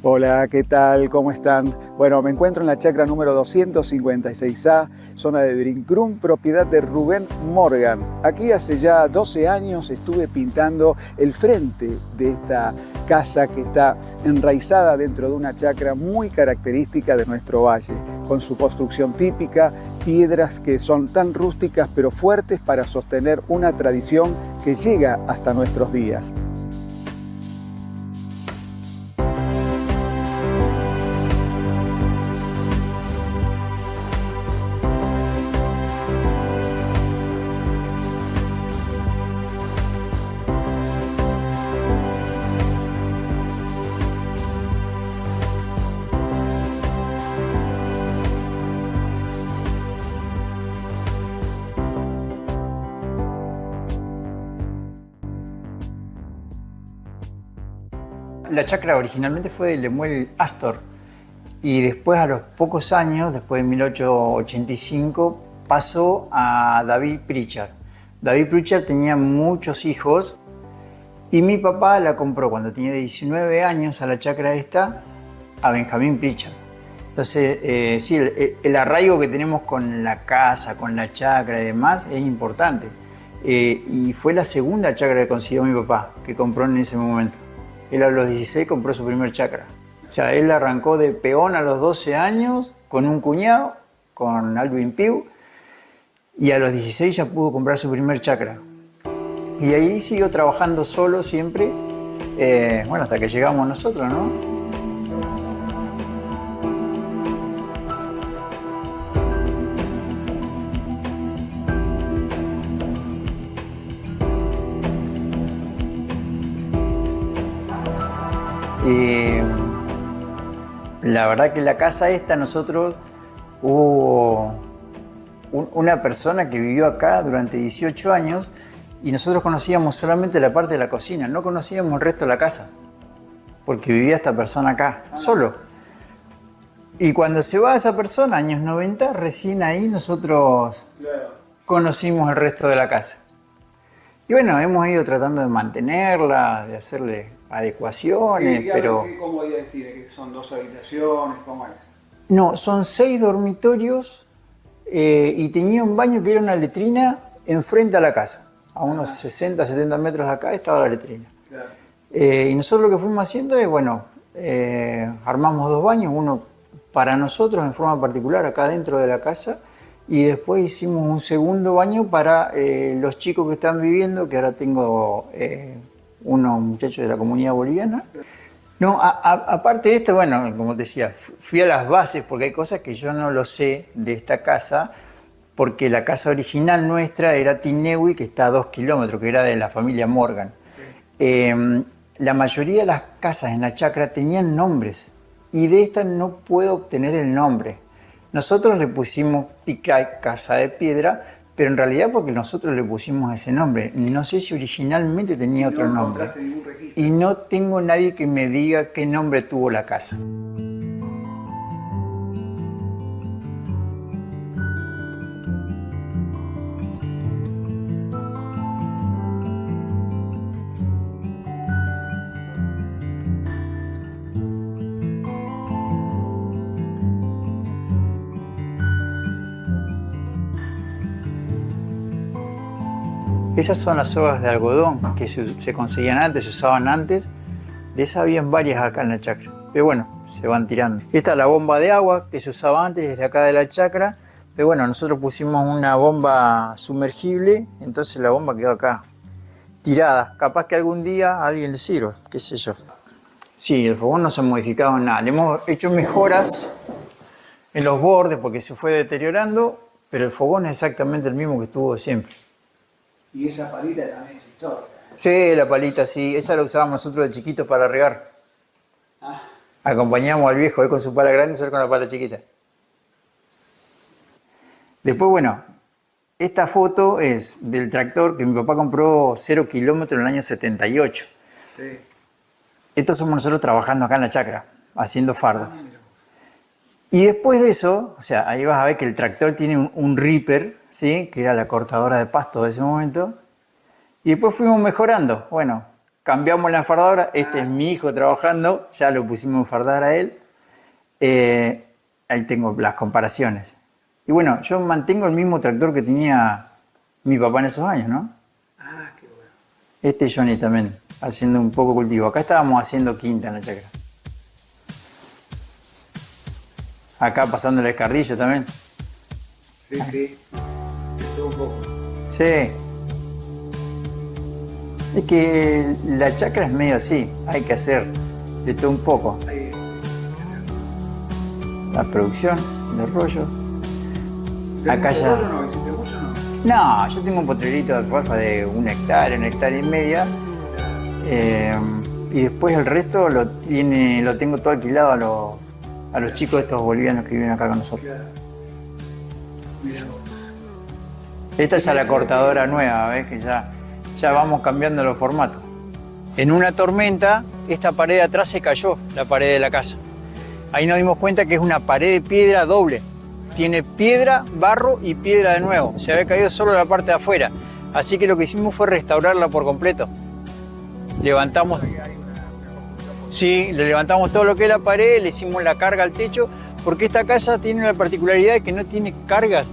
Hola, ¿qué tal? ¿Cómo están? Bueno, me encuentro en la chacra número 256A, zona de Brinkrum, propiedad de Rubén Morgan. Aquí hace ya 12 años estuve pintando el frente de esta casa que está enraizada dentro de una chacra muy característica de nuestro valle, con su construcción típica, piedras que son tan rústicas pero fuertes para sostener una tradición que llega hasta nuestros días. La chacra originalmente fue de Lemuel Astor y después, a los pocos años, después de 1885, pasó a David Pritchard. David Pritchard tenía muchos hijos y mi papá la compró cuando tenía 19 años a la chacra esta a Benjamín Pritchard. Entonces, sí, el arraigo que tenemos con la casa, con la chacra y demás es importante. Y fue la segunda chacra que consiguió mi papá, que compró en ese momento. Él a los 16 compró su primer chacra. O sea, él arrancó de peón a los 12 años con un cuñado, con Alvin Piu, y a los 16 ya pudo comprar su primer chacra. Y ahí siguió trabajando solo siempre, bueno, hasta que llegamos nosotros, ¿no? La verdad que en la casa esta nosotros hubo una persona que vivió acá durante 18 años y nosotros conocíamos solamente la parte de la cocina, no conocíamos el resto de la casa, porque vivía esta persona acá, solo. Y cuando se va esa persona, años 90, recién ahí nosotros conocimos el resto de la casa. Y bueno, hemos ido tratando de mantenerla, de hacerle adecuaciones, pero... ¿Cómo tiene? ¿Son 2 habitaciones? ¿Cómo es? No, son 6 dormitorios y tenía un baño que era una letrina enfrente a la casa. A unos 60, 70 metros de acá estaba la letrina. Claro. Y nosotros lo que fuimos haciendo es, bueno, armamos 2 baños, uno para nosotros en forma particular acá dentro de la casa, y después hicimos un segundo baño para los chicos que están viviendo, que ahora tengo unos muchachos de la comunidad boliviana. No, aparte de esto, bueno, como te decía, fui a las bases porque hay cosas que yo no lo sé de esta casa, porque la casa original nuestra era Tinewi, que está a 2 kilómetros, que era de la familia Morgan. Sí. La mayoría de las casas en la chacra tenían nombres y de esta no puedo obtener el nombre. Nosotros le pusimos Ticay, Casa de Piedra, pero en realidad porque nosotros le pusimos ese nombre. No sé si originalmente tenía otro nombre. Y no tengo nadie que me diga qué nombre tuvo la casa. Esas son las sogas de algodón que se conseguían antes, se usaban antes. De esas habían varias acá en la chacra. Pero bueno, se van tirando. Esta es la bomba de agua que se usaba antes desde acá de la chacra. Pero bueno, nosotros pusimos una bomba sumergible, entonces la bomba quedó acá, tirada. Capaz que algún día a alguien le sirva, qué sé yo. Sí, el fogón no se ha modificado en nada. Le hemos hecho mejoras en los bordes porque se fue deteriorando, pero el fogón es exactamente el mismo que estuvo siempre. Y esa palita también es histórica. Sí, la palita, sí. Esa la usábamos nosotros de chiquitos para regar. Acompañamos al viejo, él con su pala grande y nosotros con la pala chiquita. Después, bueno, esta foto es del tractor que mi papá compró 0 kilómetros en el año 78. Sí. Estos somos nosotros trabajando acá en la chacra, haciendo fardos. Y después de eso, o sea, ahí vas a ver que el tractor tiene un ripper, ¿sí? Que era la cortadora de pasto de ese momento. Y después fuimos mejorando. Bueno, cambiamos la enfardadora. Este es mi hijo trabajando, ya lo pusimos a enfardar a él. Ahí tengo las comparaciones. Y bueno, yo mantengo el mismo tractor que tenía mi papá en esos años, ¿no? Ah, qué bueno. Este es Johnny también, haciendo un poco cultivo. Acá estábamos haciendo quinta en la chacra. Acá pasando el escardillo también. Sí, sí. De todo un poco. Sí. Es que la chacra es medio así, hay que hacer de todo un poco. Ahí. La producción de rollo. ¿Pero Acá mucho ya... rollo no? ¿Hiciste mucho o no? No, yo tengo un potrerito de alfalfa de 1 hectárea y media. Y después el resto lo tengo todo alquilado a los chicos estos bolivianos que viven acá con nosotros. Claro. Mira vos. Esta es ya la cortadora nueva, ¿ves? Que ya vamos cambiando los formatos. En una tormenta, esta pared de atrás se cayó, la pared de la casa. Ahí nos dimos cuenta que es una pared de piedra doble. Tiene piedra, barro y piedra de nuevo. Se había caído solo la parte de afuera. Así que lo que hicimos fue restaurarla por completo. Levantamos... Sí, le levantamos todo lo que es la pared, le hicimos la carga al techo, porque esta casa tiene la particularidad de que no tiene cargas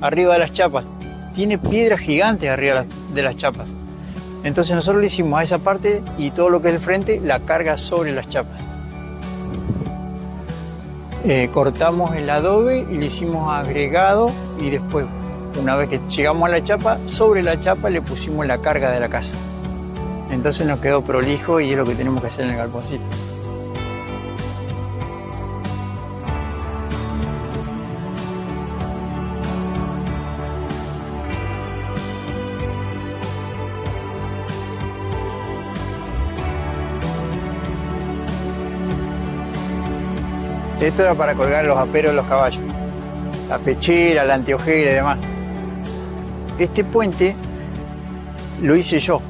arriba de las chapas. Tiene piedras gigantes arriba de las chapas. Entonces nosotros le hicimos a esa parte y todo lo que es el frente, la carga sobre las chapas. Cortamos el adobe y le hicimos agregado y después, una vez que llegamos a la chapa, sobre la chapa le pusimos la carga de la casa. Entonces nos quedó prolijo y es lo que tenemos que hacer en el galponcito. Esto era para colgar los aperos de los caballos. La pechera, la anteojera y demás. Este puente lo hice yo.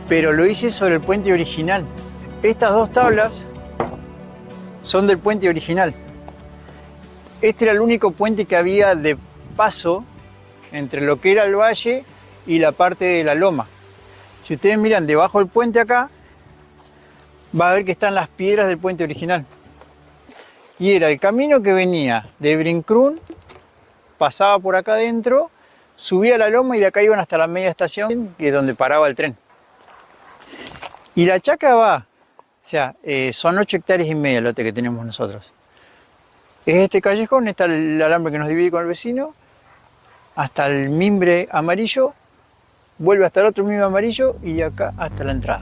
Pero lo hice sobre el puente original. Estas dos tablas son del puente original. Este era el único puente que había de paso entre lo que era el valle y la parte de la loma. Si ustedes miran debajo del puente acá, va a ver que están las piedras del puente original. Y era el camino que venía de Brincrún, pasaba por acá adentro, subía a la loma y de acá iban hasta la media estación, que es donde paraba el tren. Y la chacra va, o sea, son 8 hectáreas y media el lote que tenemos nosotros. Es este callejón, está el alambre que nos divide con el vecino, hasta el mimbre amarillo, vuelve hasta el otro mimbre amarillo y de acá hasta la entrada.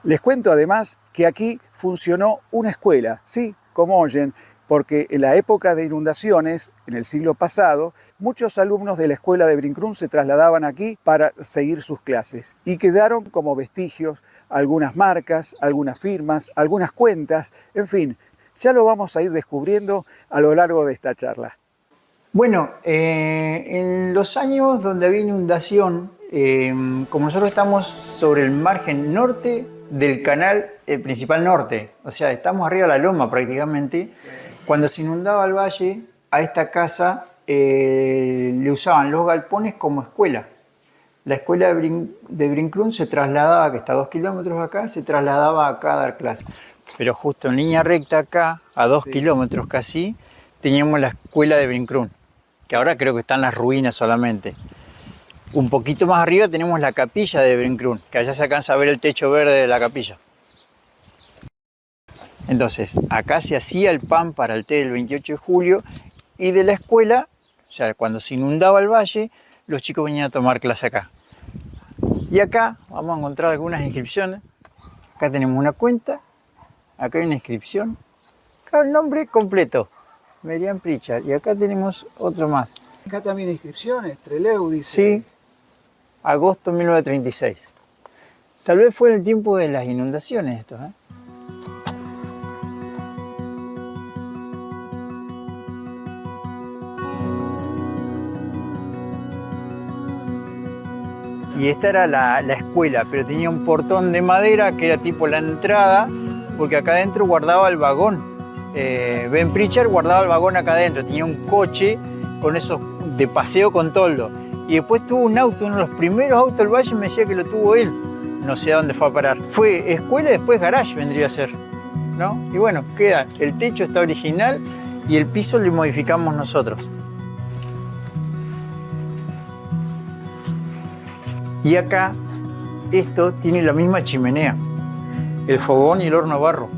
Les cuento además que aquí funcionó una escuela, sí, como oyen, porque en la época de inundaciones, en el siglo pasado, muchos alumnos de la escuela de Brincrún se trasladaban aquí para seguir sus clases y quedaron como vestigios algunas marcas, algunas firmas, algunas cuentas, en fin, ya lo vamos a ir descubriendo a lo largo de esta charla. Bueno, en los años donde había inundación, como nosotros estamos sobre el margen norte del canal principal norte, o sea, estamos arriba de la loma prácticamente, cuando se inundaba el valle, a esta casa le usaban los galpones como escuela. La escuela de Brincrún se trasladaba, que está a 2 kilómetros acá, se trasladaba acá a dar clases. Pero justo en línea recta acá, a 2 kilómetros casi, teníamos la escuela de Brincrún, que ahora creo que están las ruinas solamente. Un poquito más arriba tenemos la capilla de Brincrún, que allá se alcanza a ver el techo verde de la capilla. Entonces, acá se hacía el pan para el té del 28 de julio y de la escuela, o sea, cuando se inundaba el valle, los chicos venían a tomar clase acá. Y acá vamos a encontrar algunas inscripciones. Acá tenemos una cuenta, acá hay una inscripción, acá el nombre completo, Merian Pritchard, y acá tenemos otro más. Acá también inscripciones, Trelew dice. Sí, agosto 1936. Tal vez fue en el tiempo de las inundaciones esto, ¿eh? y esta era la escuela, pero tenía un portón de madera que era tipo la entrada, porque acá adentro guardaba el vagón. Ben Pritchard guardaba el vagón acá adentro, tenía un coche con esos de paseo con toldo. Y después tuvo un auto, uno de los primeros autos del Valle, me decía que lo tuvo él. No sé a dónde fue a parar. Fue escuela y después garage vendría a ser, ¿no? Y bueno, queda, el techo está original y el piso lo modificamos nosotros. Y acá, esto tiene la misma chimenea, el fogón y el horno a barro.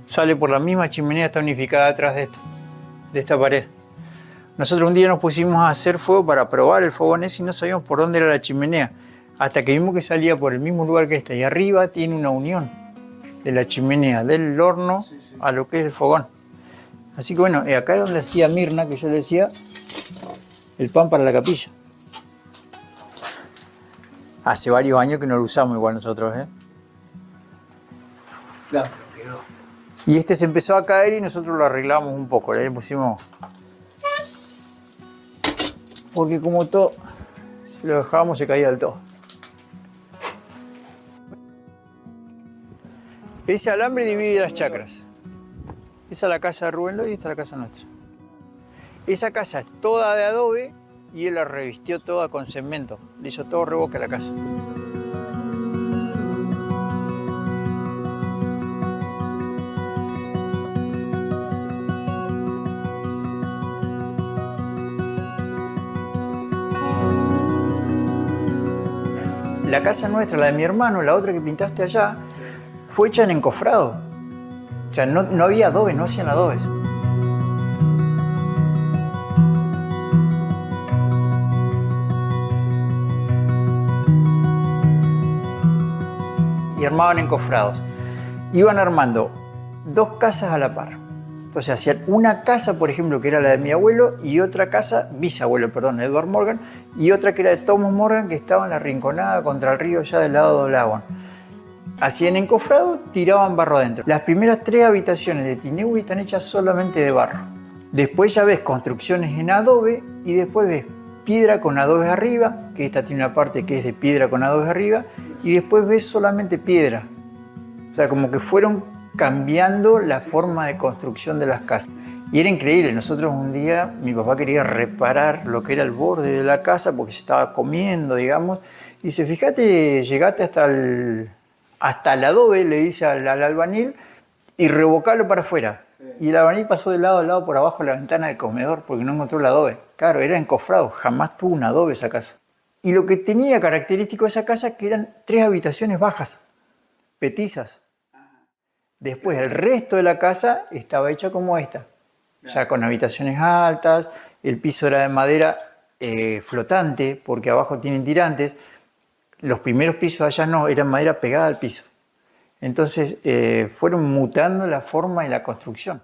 Sale por la misma chimenea, está unificada atrás de esto, de esta pared. Nosotros un día nos pusimos a hacer fuego para probar el fogón ese y no sabíamos por dónde era la chimenea. Hasta que vimos que salía por el mismo lugar que esta. Y arriba tiene una unión de la chimenea, del horno a lo que es el fogón. Así que bueno, acá es donde hacía Mirna, que yo le decía, el pan para la capilla. Hace varios años que no lo usamos igual nosotros, ¿eh? Claro, quedó. Y este se empezó a caer y nosotros lo arreglamos un poco, le pusimos... Porque como todo, si lo dejábamos se caía del todo. Ese alambre divide las chacras. Esa es la casa de Rubén Loy y esta es la casa nuestra. Esa casa es toda de adobe y él la revistió toda con cemento. Le hizo todo revoque a la casa. La casa nuestra, la de mi hermano, la otra que pintaste allá, fue hecha en encofrado. O sea, no había adobe, no hacían adobes. Y armaban encofrados. Iban armando 2 casas a la par. Entonces hacían una casa, por ejemplo, que era la de mi abuelo, y otra casa, bisabuelo, perdón, Edward Morgan, y otra que era de Thomas Morgan, que estaba en la rinconada contra el río, ya del lado del Avon. Hacían encofrado, tiraban barro adentro. Las primeras 3 habitaciones de Tinehue están hechas solamente de barro. Después ya ves construcciones en adobe y después ves piedra con adobes arriba, que esta tiene una parte que es de piedra con adobes arriba, y después ves solamente piedra. O sea, como que fueron cambiando la forma de construcción de las casas. Y era increíble. Nosotros un día, mi papá quería reparar lo que era el borde de la casa porque se estaba comiendo, digamos. Y dice, fíjate, llegaste hasta el adobe, le dice al albañil, y revocalo para afuera. Sí. Y el albañil pasó de lado a lado por abajo de la ventana del comedor porque no encontró el adobe. Claro, era encofrado, jamás tuvo un adobe esa casa. Y lo que tenía característico de esa casa que eran 3 habitaciones bajas, petizas. Después el resto de la casa estaba hecha como esta, ya con habitaciones altas, el piso era de madera flotante porque abajo tienen tirantes. Los primeros pisos allá no, eran madera pegada al piso. Entonces fueron mutando la forma y la construcción.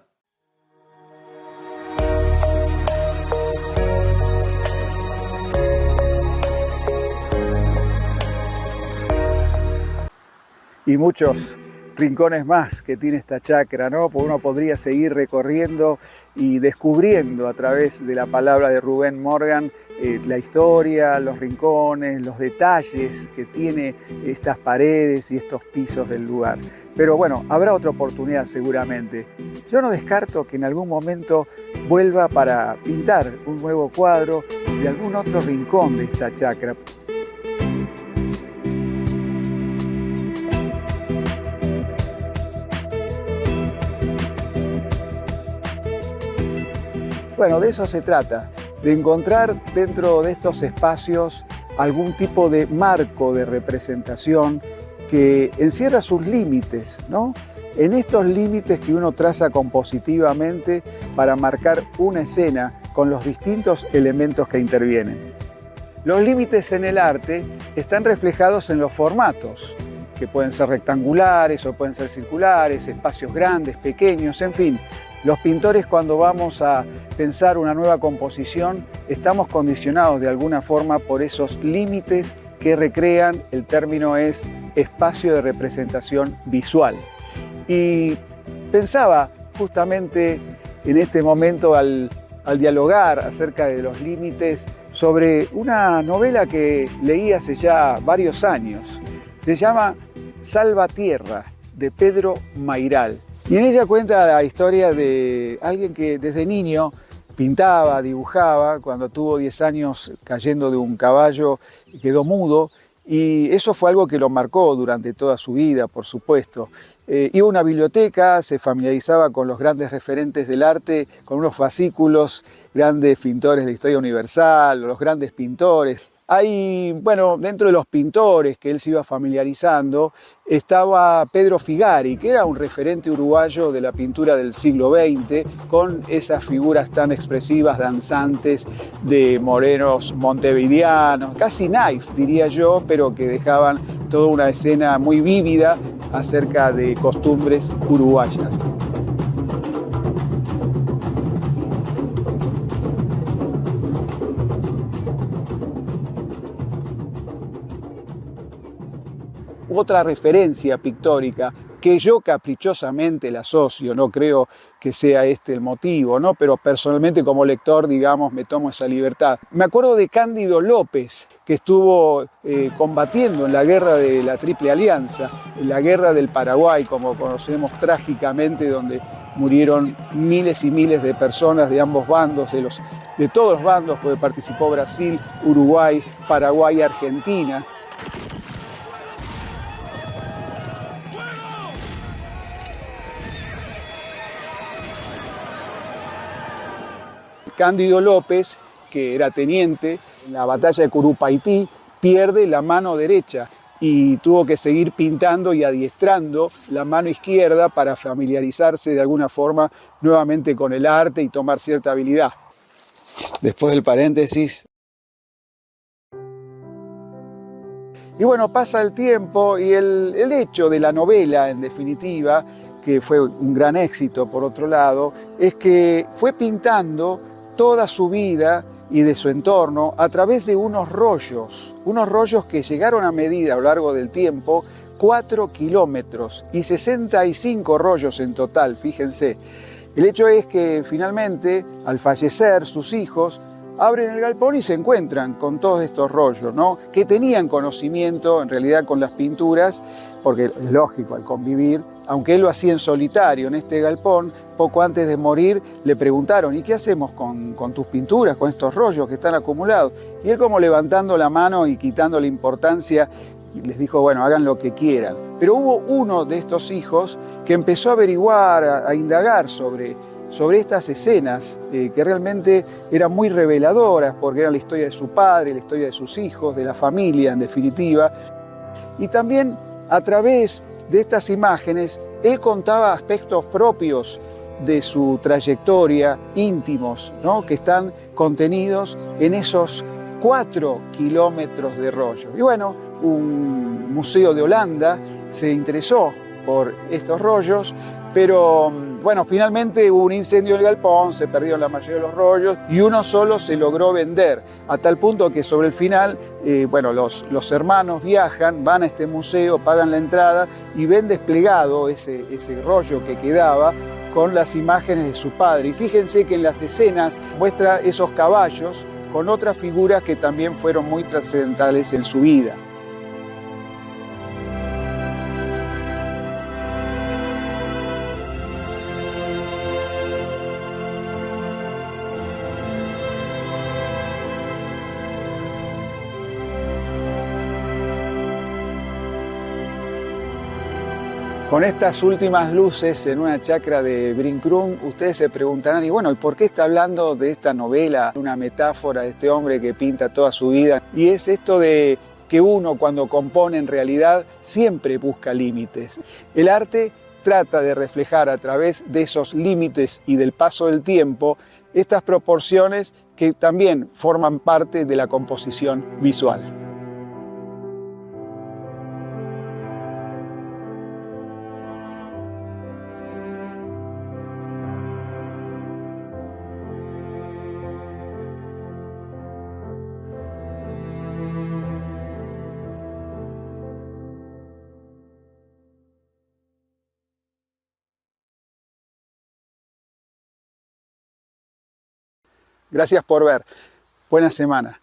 Y muchos rincones más que tiene esta chacra, ¿no? Porque uno podría seguir recorriendo y descubriendo a través de la palabra de Rubén Morgan la historia, los rincones, los detalles que tiene estas paredes y estos pisos del lugar. Pero bueno, habrá otra oportunidad seguramente. Yo no descarto que en algún momento vuelva para pintar un nuevo cuadro de algún otro rincón de esta chacra. Bueno, de eso se trata, de encontrar dentro de estos espacios algún tipo de marco de representación que encierra sus límites, ¿no? En estos límites que uno traza compositivamente para marcar una escena con los distintos elementos que intervienen. Los límites en el arte están reflejados en los formatos, que pueden ser rectangulares o pueden ser circulares, espacios grandes, pequeños, en fin. Los pintores, cuando vamos a pensar una nueva composición, estamos condicionados de alguna forma por esos límites que recrean, el término es espacio de representación visual. Y pensaba justamente en este momento al al dialogar acerca de los límites sobre una novela que leí hace ya varios años. Se llama Salvatierra, de Pedro Mairal. Y en ella cuenta la historia de alguien que desde niño pintaba, dibujaba, cuando tuvo 10 años cayendo de un caballo quedó mudo, y eso fue algo que lo marcó durante toda su vida, por supuesto. Iba a una biblioteca, se familiarizaba con los grandes referentes del arte, con unos fascículos, grandes pintores de la historia universal, los grandes pintores. Hay, bueno, dentro de los pintores que él se iba familiarizando, estaba Pedro Figari, que era un referente uruguayo de la pintura del siglo XX, con esas figuras tan expresivas, danzantes, de morenos montevideanos, casi naif, diría yo, pero que dejaban toda una escena muy vívida acerca de costumbres uruguayas. Otra referencia pictórica que yo caprichosamente la asocio, no creo que sea este el motivo, ¿no? Pero personalmente como lector, digamos, me tomo esa libertad. Me acuerdo de Cándido López, que estuvo combatiendo en la guerra de la Triple Alianza, en la guerra del Paraguay, como conocemos trágicamente, donde murieron miles y miles de personas de ambos bandos, de todos los bandos, porque participó Brasil, Uruguay, Paraguay y Argentina. Cándido López, que era teniente en la batalla de Curupaití, pierde la mano derecha y tuvo que seguir pintando y adiestrando la mano izquierda para familiarizarse de alguna forma nuevamente con el arte y tomar cierta habilidad. Después del paréntesis. Y bueno, pasa el tiempo y el hecho de la novela, en definitiva, que fue un gran éxito por otro lado, es que fue pintando toda su vida y de su entorno a través de unos rollos que llegaron a medir a lo largo del tiempo 4 kilómetros y 65 rollos en total, fíjense. El hecho es que finalmente, al fallecer sus hijos, abren el galpón y se encuentran con todos estos rollos, ¿no? Que tenían conocimiento en realidad con las pinturas, porque es lógico, al convivir, aunque él lo hacía en solitario en este galpón, poco antes de morir le preguntaron: ¿y qué hacemos con tus pinturas, con estos rollos que están acumulados? Y él, como levantando la mano y quitando la importancia, les dijo: bueno, hagan lo que quieran. Pero hubo uno de estos hijos que empezó a averiguar, a indagar sobre estas escenas que realmente eran muy reveladoras, porque eran la historia de su padre, la historia de sus hijos, de la familia en definitiva. Y también a través de estas imágenes él contaba aspectos propios de su trayectoria, íntimos, ¿no? Que están contenidos en esos 4 kilómetros de rollo. Y bueno, un museo de Holanda se interesó por estos rollos, pero bueno, finalmente hubo un incendio en el galpón, se perdieron la mayoría de los rollos y uno solo se logró vender, a tal punto que sobre el final, bueno, los hermanos viajan, van a este museo, pagan la entrada y ven desplegado ese rollo que quedaba con las imágenes de su padre. Y fíjense que en las escenas muestra esos caballos con otras figuras que también fueron muy trascendentales en su vida. Con estas últimas luces en una chacra de Brinkrum, ustedes se preguntarán: y bueno, ¿y por qué está hablando de esta novela? Una metáfora de este hombre que pinta toda su vida. Y es esto de que uno, cuando compone, en realidad siempre busca límites. El arte trata de reflejar a través de esos límites y del paso del tiempo estas proporciones que también forman parte de la composición visual. Gracias por ver. Buena semana.